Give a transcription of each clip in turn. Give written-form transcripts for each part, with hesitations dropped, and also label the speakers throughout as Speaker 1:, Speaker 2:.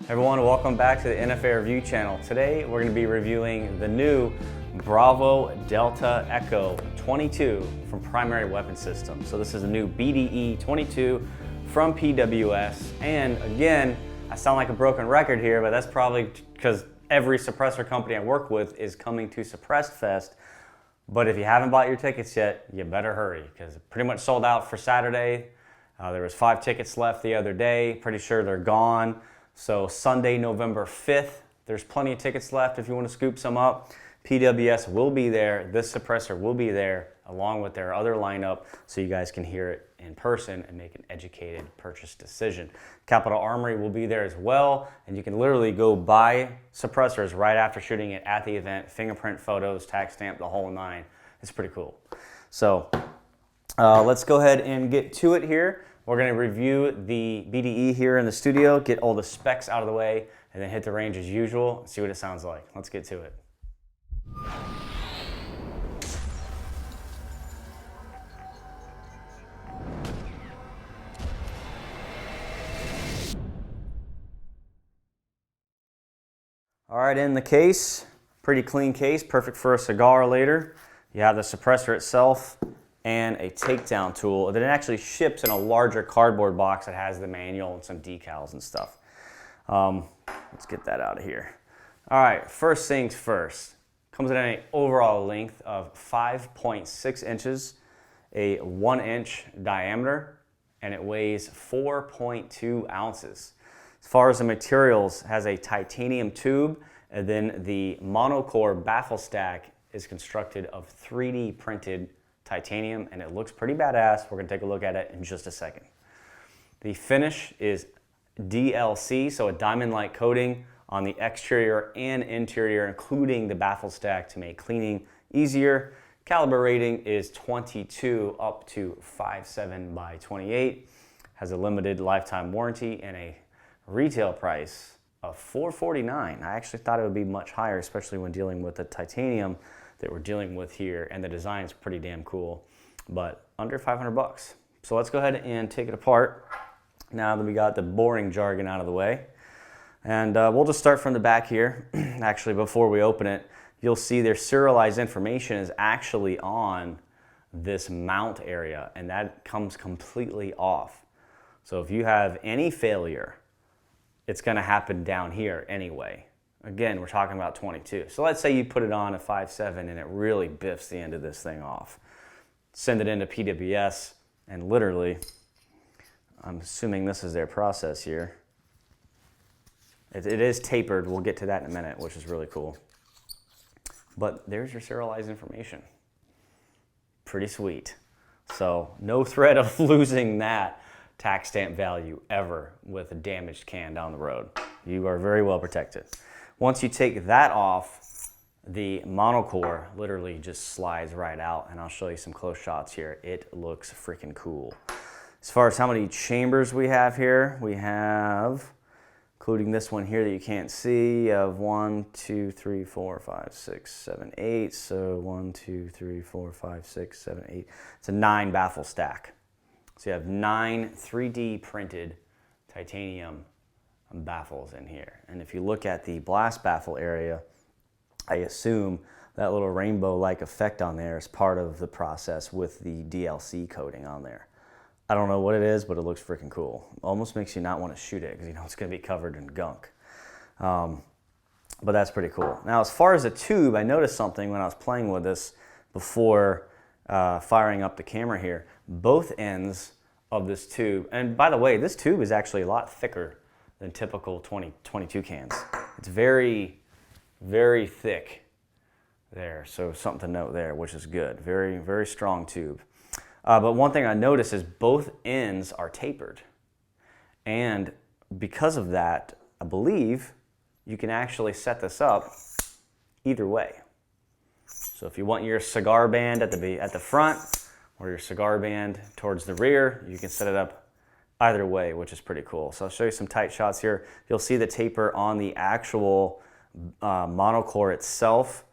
Speaker 1: Everyone, welcome back to the NFA Review channel. Today we're going to be reviewing the new Bravo Delta Echo 22 from Primary Weapon Systems. So this is a new BDE 22 from PWS, and again, I sound like a broken record here, but that's probably because every suppressor company I work with is coming to Suppressed Fest. But if you haven't bought your tickets yet, you better hurry because it pretty much sold out for Saturday. There was 5 tickets left the other day. Pretty sure they're gone. So Sunday, November 5th, there's plenty of tickets left if you want to scoop some up. PWS will be there. This suppressor will be there along with their other lineup so you guys can hear it in person and make an educated purchase decision. Capital Armory will be there as well, and you can literally go buy suppressors right after shooting it at the event. Fingerprint photos, tax stamp, the whole nine. It's pretty cool. So let's go ahead and get to it here. We're going to review the BDE here in the studio, get all the specs out of the way, and then hit the range as usual and see what it sounds like. Let's get to it. All right, in the case, pretty clean case, perfect for a cigar later. You have the suppressor itself and a takedown tool. Then it actually ships in a larger cardboard box that has the manual and some decals and stuff. Let's get that out of here. All right, first things first. Comes in an overall length of 5.6 inches, a 1-inch diameter, and it weighs 4.2 ounces. As far as the materials, it has a titanium tube, and then the monocore baffle stack is constructed of 3D printed titanium, and it looks pretty badass. We're going to take a look at it in just a second. The finish is DLC, so a diamond-like coating on the exterior and interior, including the baffle stack to make cleaning easier. Caliber rating is 22 up to 5.7 by 28. Has a limited lifetime warranty and a retail price of $449. I actually thought it would be much higher, especially when dealing with the titanium that we're dealing with here, and the design is pretty damn cool, but under 500 bucks. So let's go ahead and take it apart now that we got the boring jargon out of the way. And we'll just start from the back here. Actually, before we open it, you'll see their serialized information is actually on this mount area, and that comes completely off. So if you have any failure, it's gonna happen down here anyway. Again, we're talking about 22. So let's say you put it on a 5.7 and it really biffs the end of this thing off. Send it into PWS and literally, I'm assuming this is their process here. It is tapered. We'll get to that in a minute, which is really cool. But there's your serialized information. Pretty sweet. So no threat of losing that tax stamp value ever with a damaged can down the road. You are very well protected. Once you take that off, the monocore literally just slides right out, and I'll show you some close shots here. It looks freaking cool. As far as how many chambers we have here, we have, including this one here that you can't see, of 1, 2, 3, 4, 5, 6, 7, 8. So 1, 2, 3, 4, 5, 6, 7, 8. It's a 9 baffle stack. So you have 9 3D printed titanium baffles in here. And if you look at the blast baffle area, I assume that little rainbow-like effect on there is part of the process with the DLC coating on there. I don't know what it is, but it looks freaking cool. Almost makes you not want to shoot it because you know it's going to be covered in gunk. But that's pretty cool. Now, as far as the tube, I noticed something when I was playing with this before firing up the camera here. Both ends of this tube, and by the way, this tube is actually a lot thicker than typical 22 cans. It's very, very thick there, so something to note there, which is good. Very, very strong tube. But one thing I noticed is both ends are tapered. And because of that, I believe you can actually set this up either way. So if you want your cigar band at the front or your cigar band towards the rear, you can set it up either way, which is pretty cool. So I'll show you some tight shots here. You'll see the taper on the actual monocore itself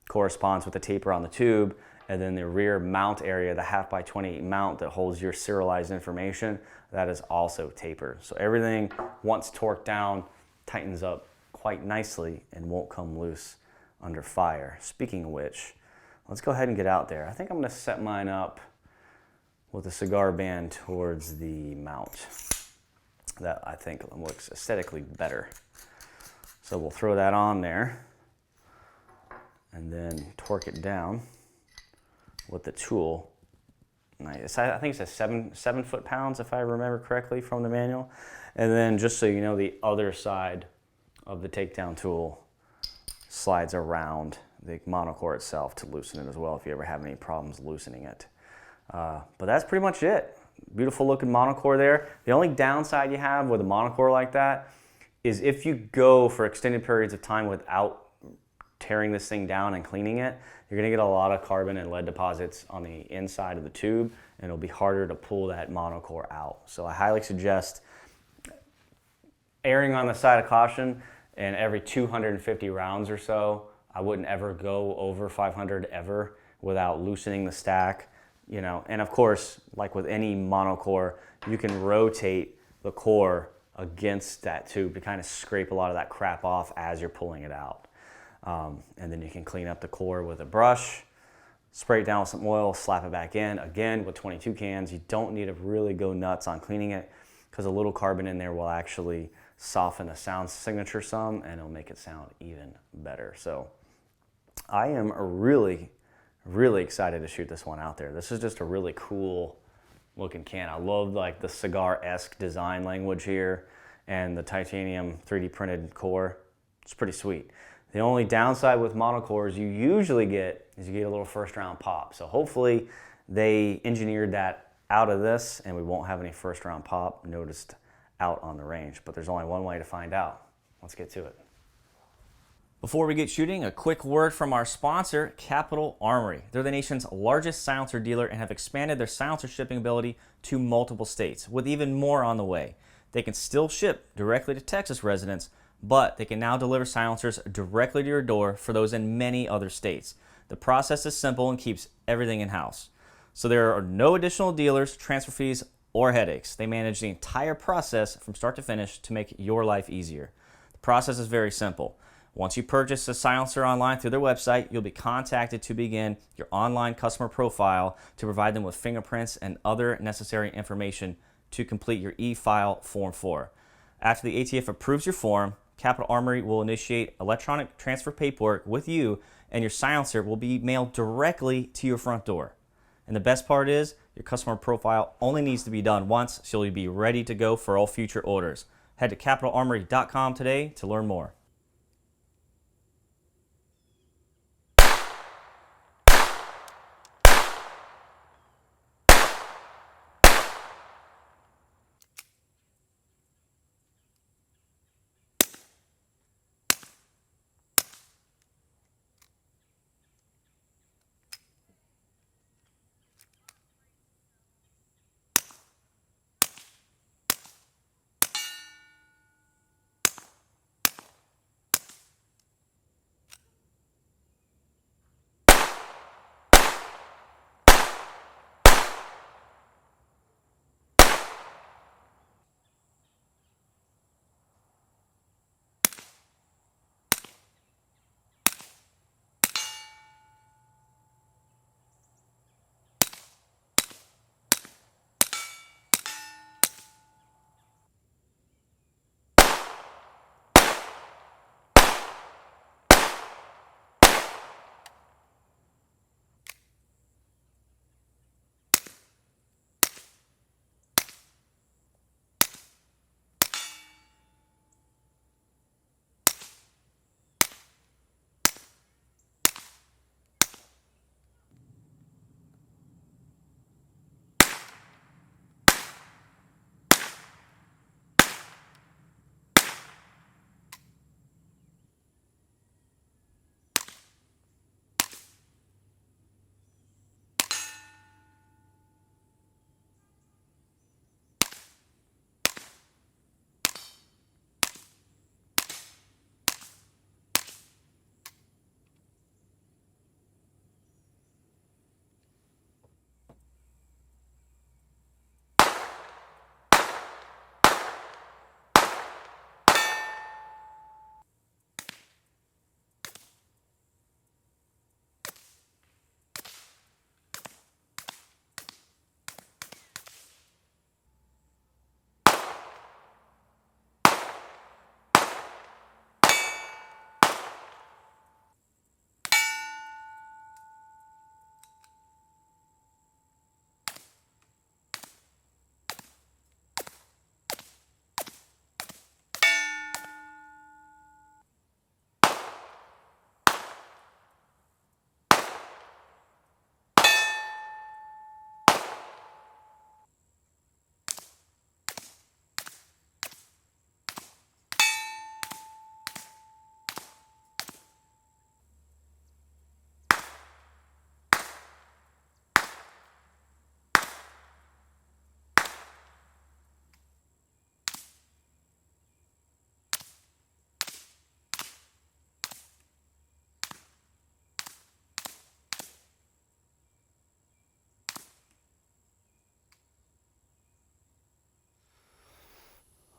Speaker 1: corresponds with the taper on the tube, and then the rear mount area, the 1/2 by 28 mount that holds your serialized information, that is also tapered. So everything, once torqued down, tightens up quite nicely and won't come loose under fire. Speaking of which, let's go ahead and get out there. I think I'm going to set mine up with a cigar band towards the mount. That I think looks aesthetically better. So we'll throw that on there and then torque it down with the tool. Nice. I think it says 7 foot-pounds if I remember correctly from the manual. And then just so you know, the other side of the takedown tool slides around the monocore itself to loosen it as well if you ever have any problems loosening it. But that's pretty much it. Beautiful looking monocore there. The only downside you have with a monocore like that is if you go for extended periods of time without tearing this thing down and cleaning it, you're gonna get a lot of carbon and lead deposits on the inside of the tube, and it'll be harder to pull that monocore out. So I highly suggest erring on the side of caution, and every 250 rounds or so, I wouldn't ever go over 500 ever without loosening the stack. You know, and of course, like with any monocore, you can rotate the core against that tube to kind of scrape a lot of that crap off as you're pulling it out. And then you can clean up the core with a brush, spray it down with some oil, slap it back in. Again, with 22 cans, you don't need to really go nuts on cleaning it because a little carbon in there will actually soften the sound signature some and it'll make it sound even better. So I am really excited to shoot this one out there. This is just a really cool looking can. I love like the cigar-esque design language here and the titanium 3D printed core. It's pretty sweet. The only downside with monocores you usually get is you get a little first round pop. So hopefully they engineered that out of this and we won't have any first round pop noticed out on the range. But there's only one way to find out. Let's get to it. Before we get shooting, a quick word from our sponsor, Capital Armory. They're the nation's largest silencer dealer and have expanded their silencer shipping ability to multiple states, with even more on the way. They can still ship directly to Texas residents, but they can now deliver silencers directly to your door for those in many other states. The process is simple and keeps everything in-house. So there are no additional dealers, transfer fees, or headaches. They manage the entire process from start to finish to make your life easier. The process is very simple. Once you purchase a silencer online through their website, you'll be contacted to begin your online customer profile to provide them with fingerprints and other necessary information to complete your e-file Form 4. After the ATF approves your form, Capital Armory will initiate electronic transfer paperwork with you, and your silencer will be mailed directly to your front door. And the best part is, your customer profile only needs to be done once, so you'll be ready to go for all future orders. Head to capitalarmory.com today to learn more.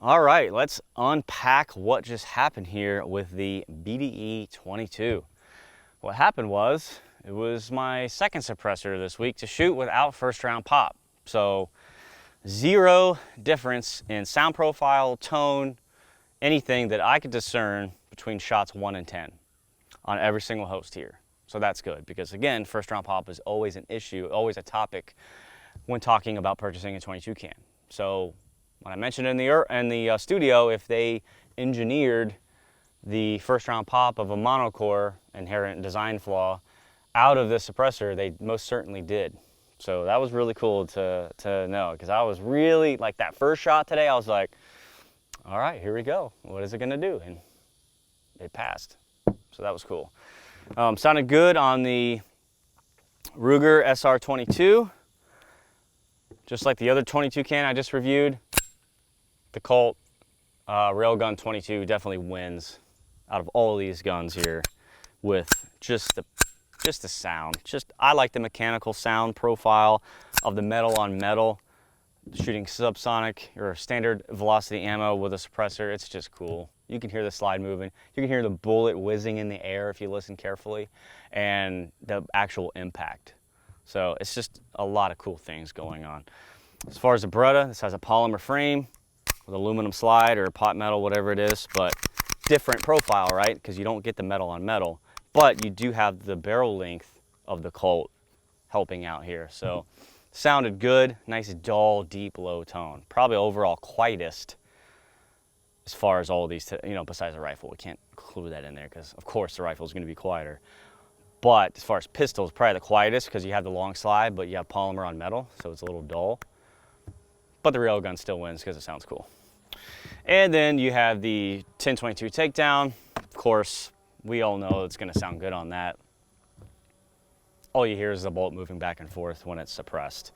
Speaker 1: All right, let's unpack what just happened here with the BDE 22. What happened was, it was my second suppressor this week to shoot without first round pop. So zero difference in sound profile, tone, anything that I could discern between shots 1 and 10 on every single host here. So that's good, because again, first round pop is always an issue, always a topic when talking about purchasing a 22 can. So when I mentioned in the studio, if they engineered the first round pop of a monocore inherent design flaw out of the suppressor, they most certainly did. So that was really cool to know, because I was really, like, that first shot today, I was like, all right, here we go. What is it gonna do? And it passed. So that was cool. Sounded good on the Ruger SR22. Just like the other 22 can I just reviewed, the Colt Railgun 22 definitely wins out of all of these guns here with just the sound. I like the mechanical sound profile of the metal on metal. Shooting subsonic or standard velocity ammo with a suppressor, it's just cool. You can hear the slide moving. You can hear the bullet whizzing in the air if you listen carefully, and the actual impact. So it's just a lot of cool things going on. As far as the Beretta, this has a polymer frame with aluminum slide or pot metal, whatever it is, but different profile, right? Because you don't get the metal on metal, but you do have the barrel length of the Colt helping out here. So sounded good, nice dull, deep, low tone. Probably overall quietest as far as all of these, besides the rifle. We can't include that in there because, of course, the rifle is going to be quieter. But as far as pistols, probably the quietest because you have the long slide, but you have polymer on metal, so it's a little dull. But the railgun still wins because it sounds cool. And then you have the 1022 takedown. Of course, we all know it's going to sound good on that. All you hear is the bolt moving back and forth when it's suppressed.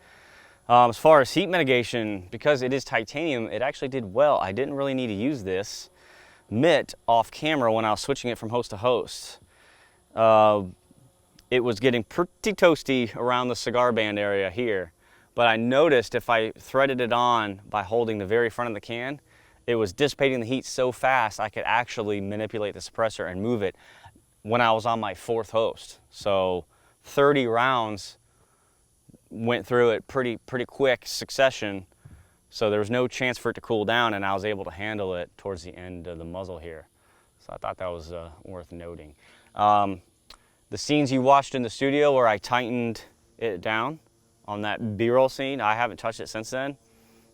Speaker 1: As far as heat mitigation, because it is titanium, it actually did well. I didn't really need to use this mitt off camera when I was switching it from host to host. It was getting pretty toasty around the cigar band area here, but I noticed if I threaded it on by holding the very front of the can, it was dissipating the heat so fast I could actually manipulate the suppressor and move it when I was on my fourth host. So 30 rounds went through it pretty quick succession, so there was no chance for it to cool down, and I was able to handle it towards the end of the muzzle here. So I thought that was worth noting. The scenes you watched in the studio where I tightened it down on that B-roll scene, I haven't touched it since then.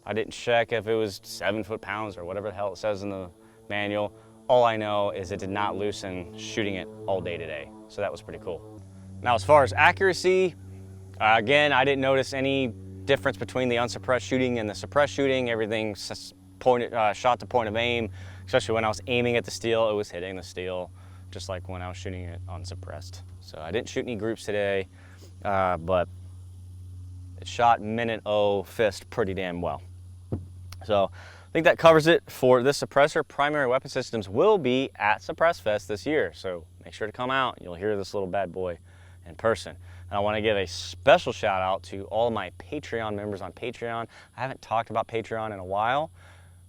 Speaker 1: I didn't check if it was 7 foot-pounds or whatever the hell it says in the manual. All I know is it did not loosen shooting it all day today, so that was pretty cool. Now, as far as accuracy, again, I didn't notice any difference between the unsuppressed shooting and the suppressed shooting. Everything shot to point of aim, especially when I was aiming at the steel, it was hitting the steel, just like when I was shooting it unsuppressed. So I didn't shoot any groups today, but it shot minute O fist pretty damn well. So I think that covers it for this suppressor. Primary Weapon Systems will be at Suppress Fest this year, so make sure to come out. You'll hear this little bad boy in person. And I want to give a special shout out to all my Patreon members on Patreon. I haven't talked about Patreon in a while,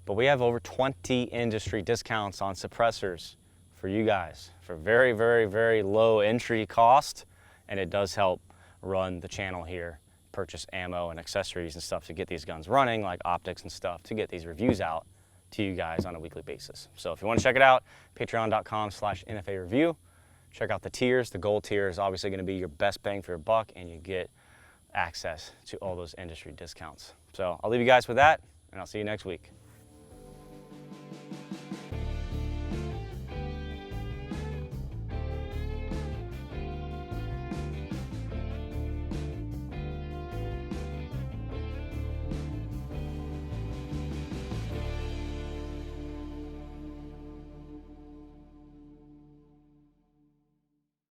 Speaker 1: but we have over 20 industry discounts on suppressors for you guys for very, very, very low entry cost, and it does help run the channel here, purchase ammo and accessories and stuff to get these guns running, like optics and stuff, to get these reviews out to you guys on a weekly basis. So if you want to check it out, patreon.com/NFA review. Check out the tiers. The gold tier is obviously going to be your best bang for your buck, and you get access to all those industry discounts. So I'll leave you guys with that, and I'll see you next week.